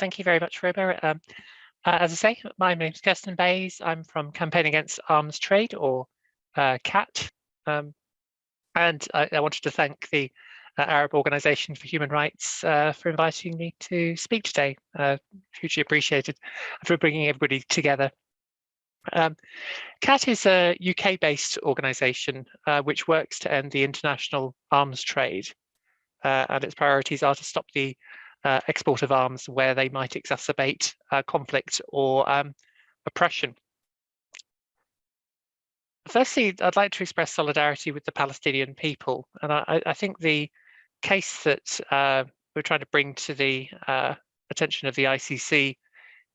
Thank you very much, Robo. As I say, my name's Kirsten. I'm from Campaign Against Arms Trade, or CAT. And I wanted to thank the Arab Organization for Human Rights for inviting me to speak today. Hugely appreciated for bringing everybody together. CAT is a UK-based organization which works to end the international arms trade, and its priorities are to stop the export of arms where they might exacerbate conflict or oppression. Firstly, I'd like to express solidarity with the Palestinian people, and I think the case that we're trying to bring to the attention of the ICC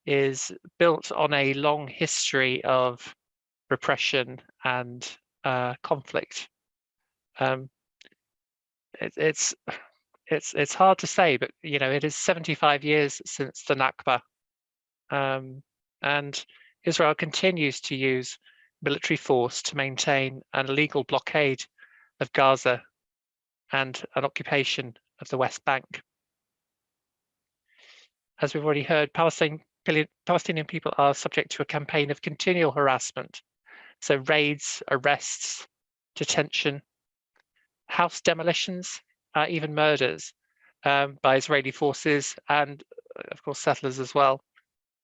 is built on a long history of repression and conflict. It's hard to say, but it is 75 years since the Nakba, and Israel continues to use military force to maintain an illegal blockade of Gaza and an occupation of the West Bank. As we've already heard, Palestinian people are subject to a campaign of continual harassment. So raids, arrests, detention, house demolitions, even murders by Israeli forces and, of course, settlers as well.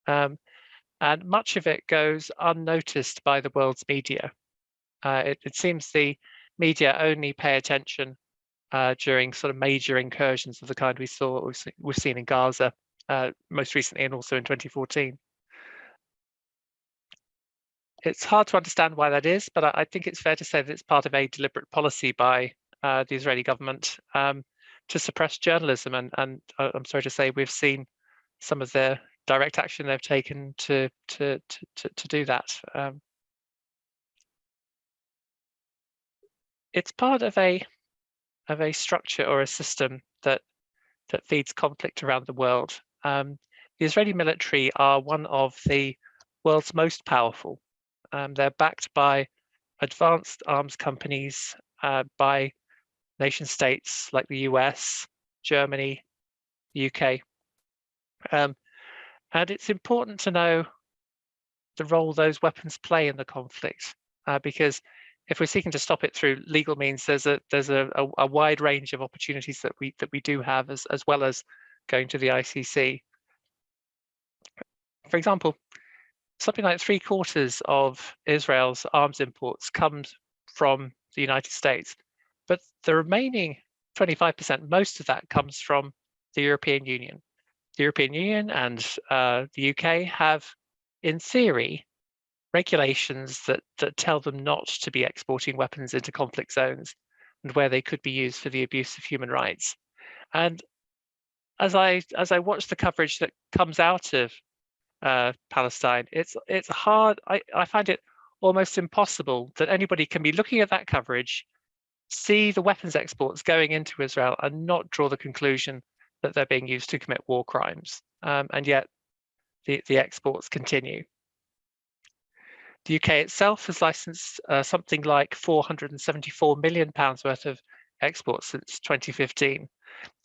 And much of it goes unnoticed by the world's media. It seems the media only pay attention during sort of major incursions of the kind we've seen in Gaza most recently, and also in 2014. It's hard to understand why that is, but I think it's fair to say that it's part of a deliberate policy by the Israeli government to suppress journalism. And I'm sorry to say we've seen some of the direct action they've taken to do that. It's part of a structure or a system that feeds conflict around the world. The Israeli military are one of the world's most powerful. They're backed by advanced arms companies, by nation states like the US, Germany, the UK. And it's important to know the role those weapons play in the conflict, because if we're seeking to stop it through legal means, there's a wide range of opportunities that we do have, as well as going to the ICC. For example, something like 3/4 of Israel's arms imports comes from the United States, but the remaining 25%, most of that comes from the European Union. The European Union and the UK have, in theory, regulations that tell them not to be exporting weapons into conflict zones and where they could be used for the abuse of human rights. And as I watch the coverage that comes out of Palestine, it's hard. I find it almost impossible that anybody can be looking at that coverage, see the weapons exports going into Israel, and not draw the conclusion that they're being used to commit war crimes. And yet the exports continue. The UK itself has licensed something like £474 million worth of exports since 2015,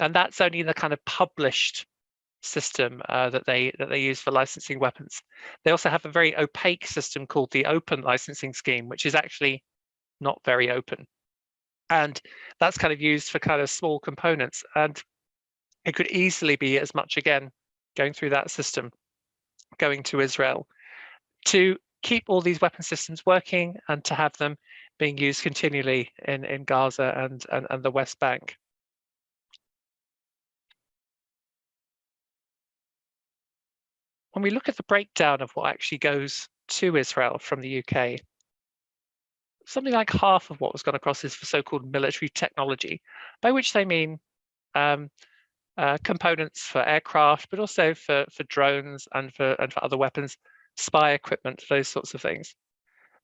and that's only the kind of published system that they use for licensing weapons. They also have a very opaque system called the Open Licensing Scheme, which is actually not very open, and that's kind of used for kind of small components, and it could easily be as much, again, going through that system, going to Israel, to keep all these weapon systems working and to have them being used continually in Gaza and the West Bank. When we look at the breakdown of what actually goes to Israel from the UK, something like half of what was gone across is for so-called military technology, by which they mean components for aircraft, but also for drones and for other weapons, spy equipment, those sorts of things.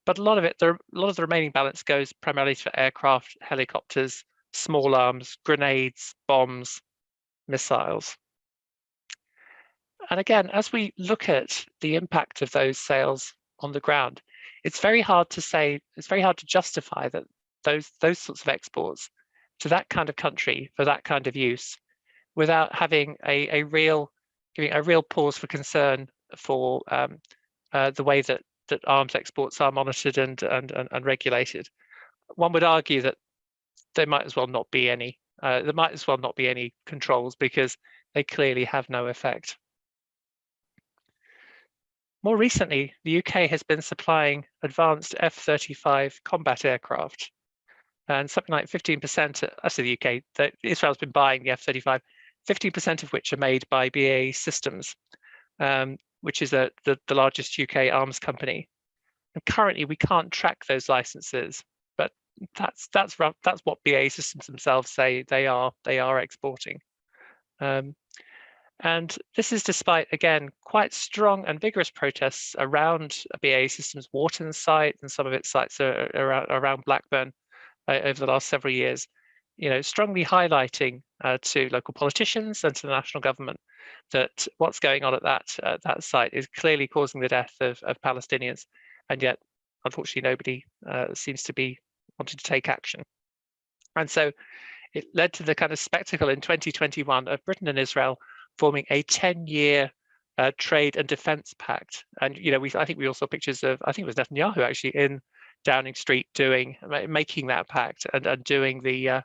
But a lot of the remaining balance goes primarily for aircraft, helicopters, small arms, grenades, bombs, missiles. And again, as we look at the impact of those sales on the ground, it's very hard to justify that those sorts of exports to that kind of country for that kind of use without having a real giving a real pause for concern for the way that arms exports are monitored and regulated. One would argue that there might as well not be any. There might as well not be any controls because they clearly have no effect. More recently, the UK has been supplying advanced F-35 combat aircraft, and something like 15%, actually the UK, Israel's been buying the F-35, 15% of which are made by BAE Systems, which is the largest UK arms company. And currently, we can't track those licenses, but that's what BAE Systems themselves say they are exporting. And this is despite, again, quite strong and vigorous protests around BAE Systems' Wharton site and some of its sites around Blackburn over the last several years, strongly highlighting to local politicians and to the national government that what's going on at that site is clearly causing the death of Palestinians, and yet, unfortunately, nobody seems to be wanting to take action. And so it led to the kind of spectacle in 2021 of Britain and Israel forming a 10-year trade and defense pact. And I think we all saw pictures of, I think it was Netanyahu actually in Downing Street making that pact and doing the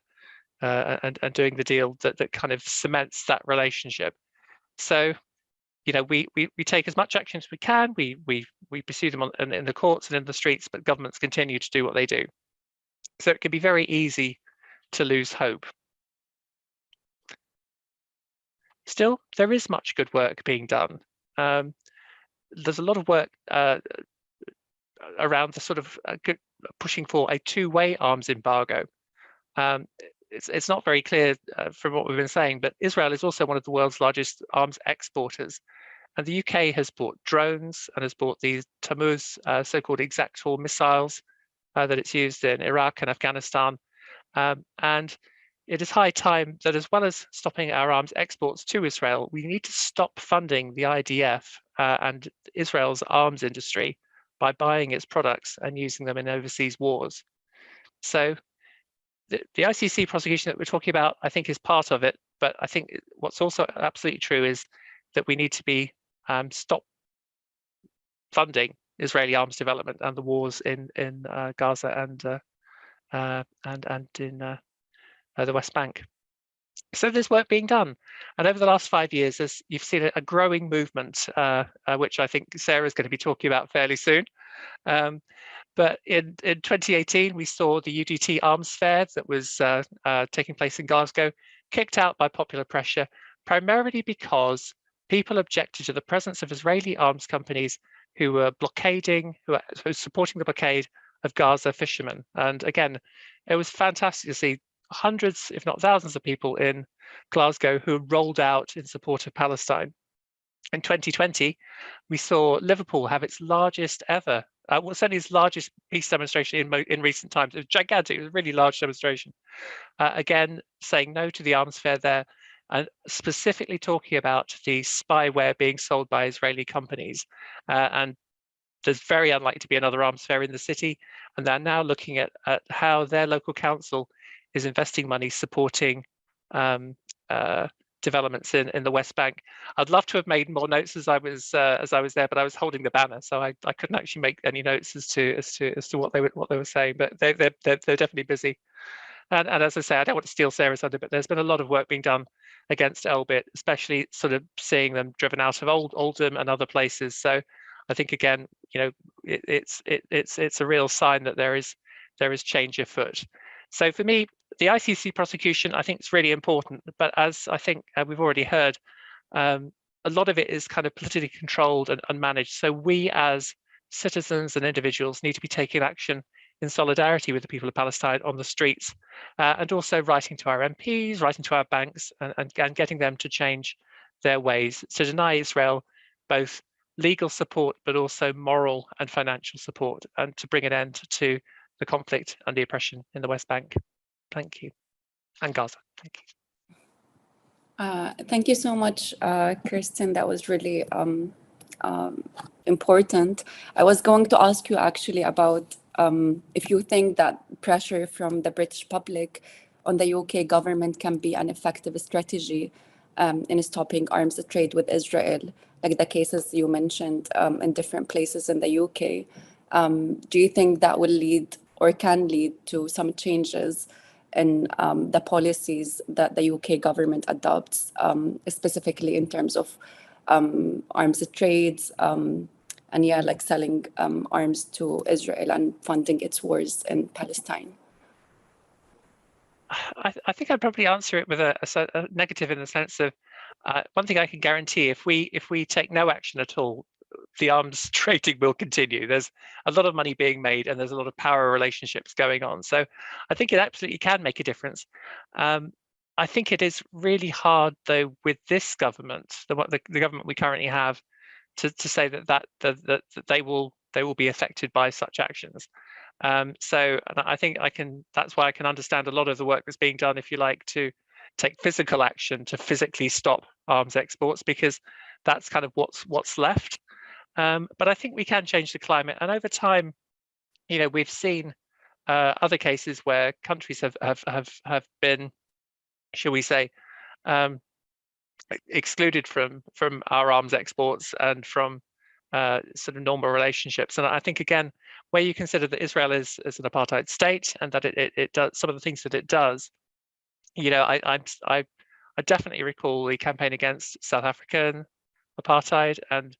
doing the deal that kind of cements that relationship. So we take as much action as we can. We pursue them in the courts and in the streets, but governments continue to do what they do. So it can be very easy to lose hope. Still, there is much good work being done. There's a lot of work around the sort of pushing for a two-way arms embargo. It's not very clear from what we've been saying, but Israel is also one of the world's largest arms exporters. And the UK has bought drones and has bought these Tammuz, so-called Exactor missiles that it's used in Iraq and Afghanistan. And it is high time that, as well as stopping our arms exports to Israel, we need to stop funding the IDF and Israel's arms industry by buying its products and using them in overseas wars. So the ICC prosecution that we're talking about, I think, is part of it. But I think what's also absolutely true is that we need to be stop funding Israeli arms development and the wars in Gaza and in the West Bank. So there's work being done. And over the last 5 years, you've seen a growing movement, which I think Sarah's going to be talking about fairly soon. But in 2018, we saw the UDT Arms Fair that was taking place in Glasgow, kicked out by popular pressure, primarily because people objected to the presence of Israeli arms companies who were blockading, who were supporting the blockade of Gaza fishermen. And again, it was fantastic to see hundreds, if not thousands of people in Glasgow who rolled out in support of Palestine. In 2020, we saw Liverpool have its largest ever, well, certainly its largest peace demonstration in recent times. It was gigantic, it was a really large demonstration. Again, saying no to the arms fair there, and specifically talking about the spyware being sold by Israeli companies. And there's very unlikely to be another arms fair in the city. And they're now looking at how their local council is investing money supporting developments in the West Bank. I'd love to have made more notes as I was there, but I was holding the banner, so I couldn't actually make any notes as to what they were saying. But they're definitely busy. And as I say, I don't want to steal Sarah's thunder, but there's been a lot of work being done against Elbit, especially sort of seeing them driven out of Oldham and other places. So I think again, it's a real sign that there is change afoot. So for me, the ICC prosecution, I think, is really important. But as I think we've already heard, a lot of it is kind of politically controlled and unmanaged. So we as citizens and individuals need to be taking action in solidarity with the people of Palestine on the streets, and also writing to our MPs, writing to our banks, and getting them to change their ways, to deny Israel both legal support, but also moral and financial support, and to bring an end to the conflict and the oppression in the West Bank. Thank you. And Gaza. Thank you. Thank you so much, Kirsten. That was really important. I was going to ask you actually about if you think that pressure from the British public on the UK government can be an effective strategy in stopping arms trade with Israel, like the cases you mentioned in different places in the UK. Do you think that will lead or can lead to some changes in the policies that the UK government adopts, specifically in terms of arms trades, and yeah, like selling arms to Israel and funding its wars in Palestine? I think I'd probably answer it with a negative, in the sense of one thing I can guarantee: if we take no action at all, the arms trading will continue. There's a lot of money being made, and there's a lot of power relationships going on. So I think it absolutely can make a difference. I think it is really hard, though, with this government, the government we currently have, to say that they will be affected by such actions. So I think that's why I can understand a lot of the work that's being done, if you like, to take physical action to physically stop arms exports, because that's kind of what's left. But I think we can change the climate, and over time, we've seen other cases where countries have been, shall we say, excluded from our arms exports and from sort of normal relationships. And I think, again, where you consider that Israel is an apartheid state, and that it does some of the things that it does, I definitely recall the campaign against South African apartheid, and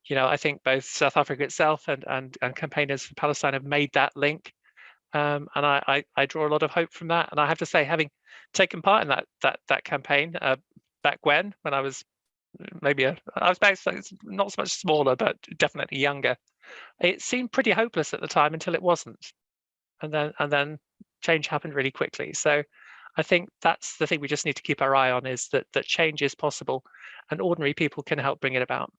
I think both South Africa itself and campaigners for Palestine have made that link. And I draw a lot of hope from that. And I have to say, having taken part in that campaign back when I was I was not so much smaller, but definitely younger, it seemed pretty hopeless at the time until it wasn't, and then change happened really quickly. So I think that's the thing we just need to keep our eye on, is that change is possible, and ordinary people can help bring it about.